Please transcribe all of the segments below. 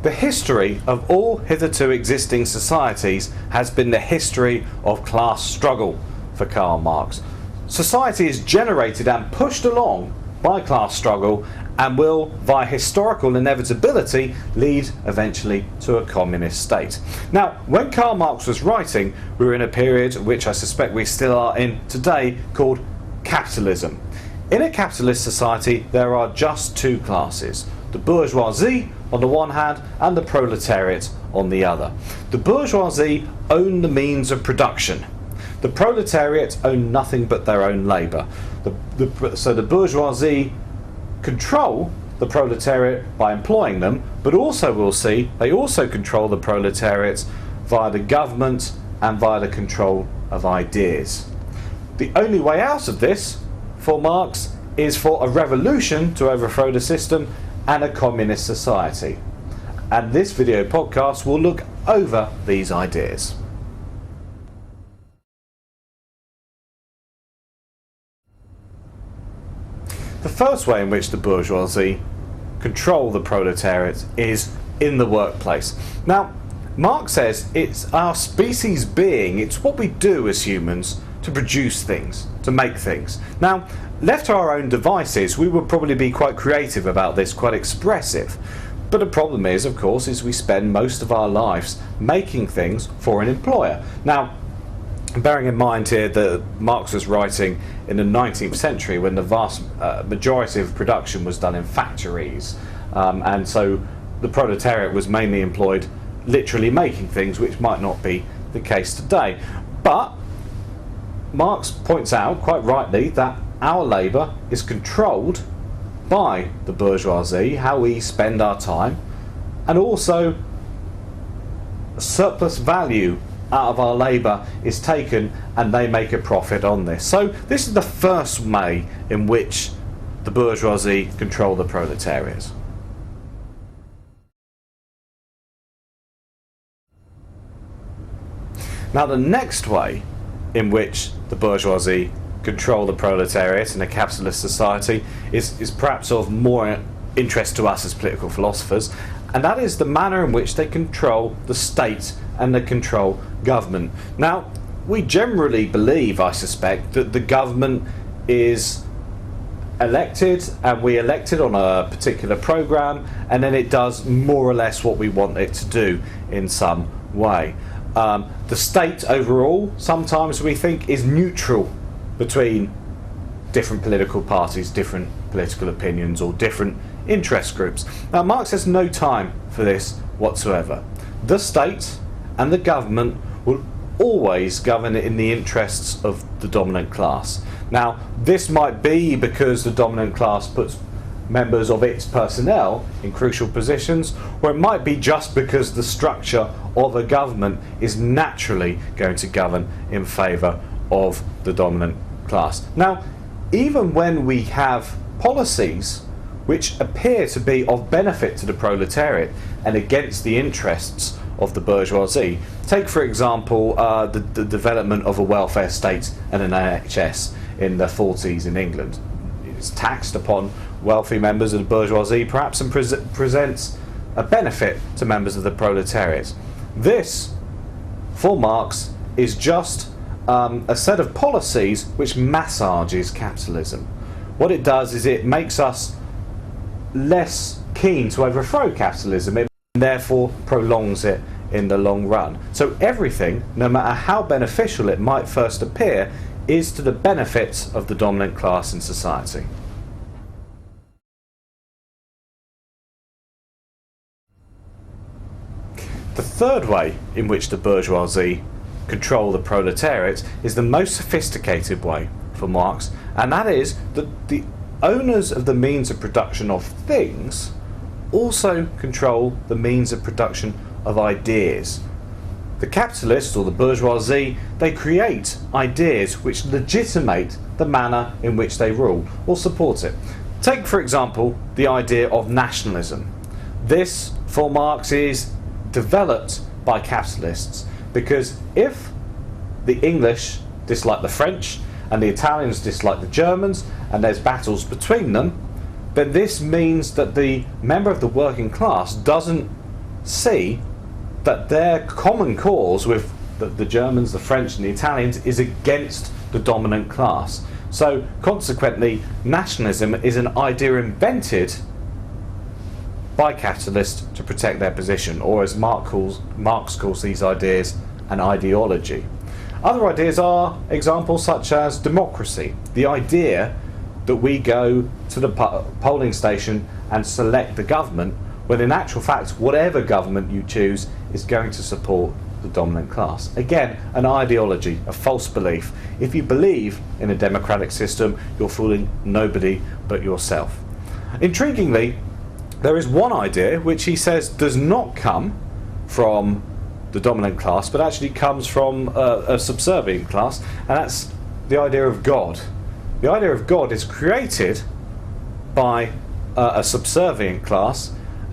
The history of all hitherto existing societies has been the history of class struggle for Karl Marx. Society is generated and pushed along by class struggle and will, via historical inevitability, lead eventually to a communist state. Now, when Karl Marx was writing, we were in a period which I suspect we still are in today, called capitalism. In a capitalist society, there are just two classes: the bourgeoisie on the one hand and the proletariat on the other. The bourgeoisie own the means of production. The proletariat own nothing but their own labour. So the bourgeoisie control the proletariat by employing them, but also we'll see they also control the proletariat via the government and via the control of ideas. The only way out of this, for Marx, is for a revolution to overthrow the system and a communist society. And this video podcast will look over these ideas. The first way in which the bourgeoisie control the proletariat is in the workplace. Now, Marx says it's our species being, it's what we do as humans to produce things, to make things. Now, left to our own devices, we would probably be quite creative about this, quite expressive. But the problem is, of course, is we spend most of our lives making things for an employer. Now, bearing in mind here that Marx was writing in the 19th century when the vast majority of production was done in factories, and so the proletariat was mainly employed literally making things, which might not be the case today. But Marx points out, quite rightly, that our labour is controlled by the bourgeoisie, how we spend our time, and also surplus value out of our labour is taken and they make a profit on this. So this is the first way in which the bourgeoisie control the proletariat. Now, the next way in which the bourgeoisie control the proletariat in a capitalist society is perhaps of more interest to us as political philosophers, and that is the manner in which they control the state and they control government. Now, we generally believe, I suspect, that the government is elected and we elect it on a particular programme, and then it does more or less what we want it to do in some way. The state overall, sometimes we think, is neutral between different political parties, different political opinions, or different interest groups. Now, Marx has no time for this whatsoever. The state and the government will always govern in the interests of the dominant class. Now, this might be because the dominant class puts members of its personnel in crucial positions, or it might be just because the structure of a government is naturally going to govern in favour of the dominant class. Now, even when we have policies which appear to be of benefit to the proletariat and against the interests of the bourgeoisie, take for example the development of a welfare state and an NHS in the 40s in England. It's taxed upon wealthy members of the bourgeoisie perhaps and presents a benefit to members of the proletariat. This, for Marx, is just a set of policies which massages capitalism. What it does is it makes us less keen to overthrow capitalism, and therefore prolongs it in the long run. So everything, no matter how beneficial it might first appear, is to the benefit of the dominant class in society. The third way in which the bourgeoisie control the proletariat is the most sophisticated way for Marx, and that is that the owners of the means of production of things also control the means of production of ideas. The capitalists, or the bourgeoisie, they create ideas which legitimate the manner in which they rule or support it. Take, for example, the idea of nationalism. This, for Marx, is developed by capitalists, because if the English dislike the French and the Italians dislike the Germans and there's battles between them, then this means that the member of the working class doesn't see that their common cause with the Germans, the French and the Italians is against the dominant class. So consequently, nationalism is an idea invented by capitalists to protect their position, or as Marx calls these ideas, an ideology. Other ideas are examples such as democracy, the idea that we go to the polling station and select the government, when in actual fact whatever government you choose is going to support the dominant class. Again, an ideology, a false belief. If you believe in a democratic system, you're fooling nobody but yourself. Intriguingly, there is one idea which he says does not come from the dominant class, but actually comes from a subservient class, and that's the idea of God. The idea of God is created by a subservient class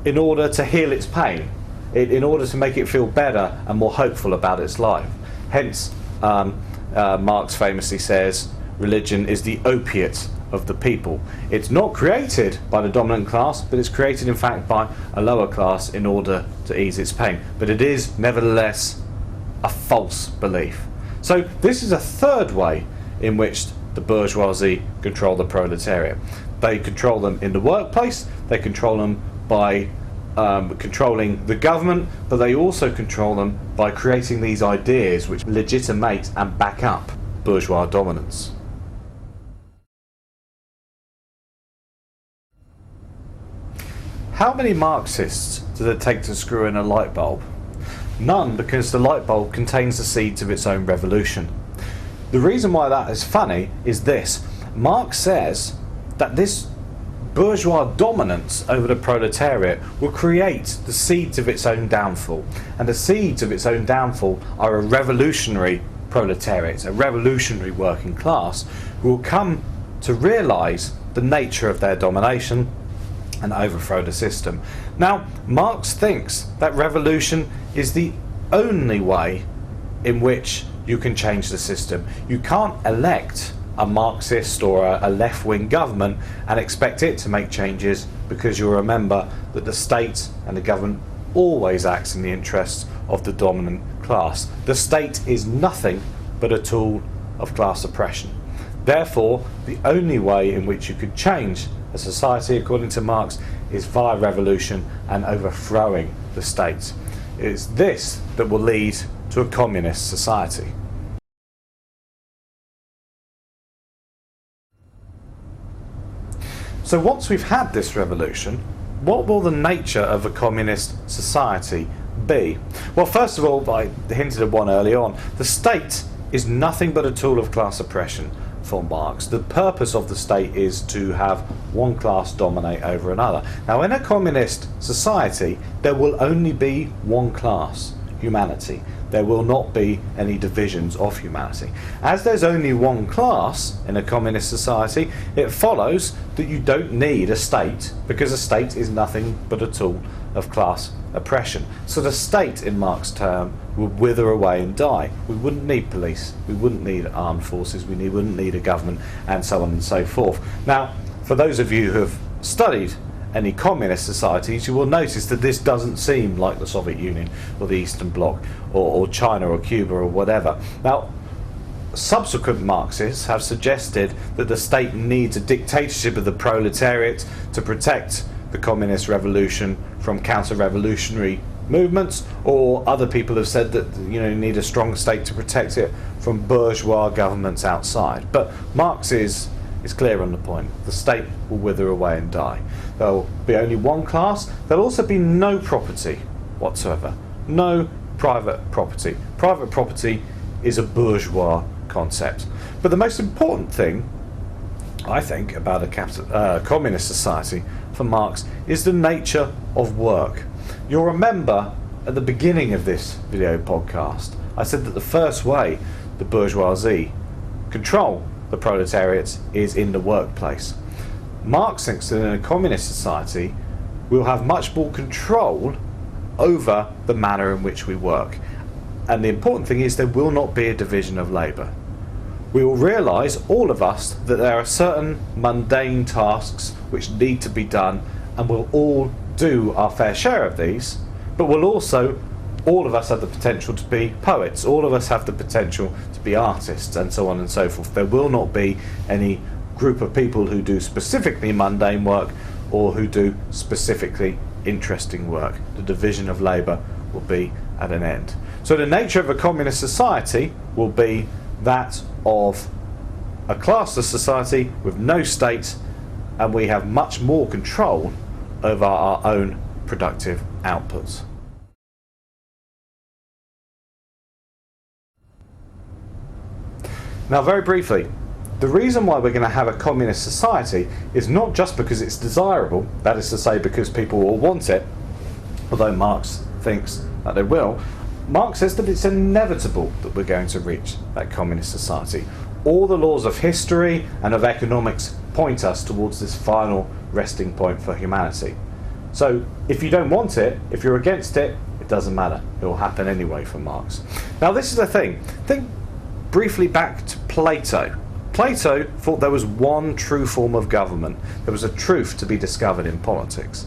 in order to heal its pain, in order to make it feel better and more hopeful about its life. Hence, Marx famously says, religion is the opiate of the people. It's not created by the dominant class, but it's created in fact by a lower class in order to ease its pain. But it is nevertheless a false belief. So this is a third way in which the bourgeoisie control the proletariat. They control them in the workplace, they control them by controlling the government, but they also control them by creating these ideas which legitimate and back up bourgeois dominance. How many Marxists does it take to screw in a light bulb? None, because the light bulb contains the seeds of its own revolution. The reason why that is funny is this. Marx says that this bourgeois dominance over the proletariat will create the seeds of its own downfall. And the seeds of its own downfall are a revolutionary proletariat, a revolutionary working class, who will come to realise the nature of their domination and overthrow the system. Now, Marx thinks that revolution is the only way in which you can change the system. You can't elect a Marxist or a left-wing government and expect it to make changes, because you'll remember that the state and the government always acts in the interests of the dominant class. The state is nothing but a tool of class oppression. Therefore, the only way in which you could change a society, according to Marx, is via revolution and overthrowing the state. It's this that will lead to a communist society. So once we've had this revolution, what will the nature of a communist society be? Well, first of all, I hinted at one early on, the state is nothing but a tool of class oppression for Marx. The purpose of the state is to have one class dominate over another. Now, in a communist society, there will only be one class, humanity. There will not be any divisions of humanity. As there's only one class in a communist society, it follows that you don't need a state, because a state is nothing but a tool of class oppression. So the state, in Marx's term, would wither away and die. We wouldn't need police, we wouldn't need armed forces, we wouldn't need a government, and so on and so forth. Now, for those of you who have studied any communist societies, you will notice that this doesn't seem like the Soviet Union or the Eastern Bloc or China or Cuba or whatever. Now, subsequent Marxists have suggested that the state needs a dictatorship of the proletariat to protect the communist revolution from counter-revolutionary movements, or other people have said that you need a strong state to protect it from bourgeois governments outside. But Marx is clear on the point. The state will wither away and die. There will be only one class. There will also be no property whatsoever. No private property. Private property is a bourgeois concept. But the most important thing, I think, about a communist society for Marx is the nature of work. You'll remember at the beginning of this video podcast, I said that the first way the bourgeoisie control the proletariat is in the workplace. Marx thinks that in a communist society we'll have much more control over the manner in which we work. And the important thing is there will not be a division of labour. We will realise, all of us, that there are certain mundane tasks which need to be done, and we'll all do our fair share of these, but we'll also, all of us have the potential to be poets, all of us have the potential to be artists, and so on and so forth. There will not be any group of people who do specifically mundane work or who do specifically interesting work. The division of labour will be at an end. So the nature of a communist society will be that of a classless society with no state, and we have much more control over our own productive outputs. Now, very briefly, the reason why we're going to have a communist society is not just because it's desirable, that is to say because people will want it, although Marx thinks that they will. Marx says that it's inevitable that we're going to reach that communist society. All the laws of history and of economics point us towards this final resting point for humanity. So if you don't want it, if you're against it, it doesn't matter. It will happen anyway for Marx. Now this is the thing. Think briefly back to Plato. Plato thought there was one true form of government. There was a truth to be discovered in politics.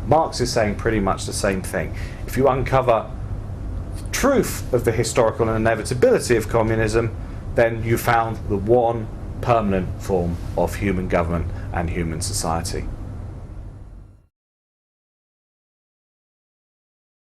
Marx is saying pretty much the same thing. If you uncover the truth of the historical inevitability of communism, then you found the one permanent form of human government and human society.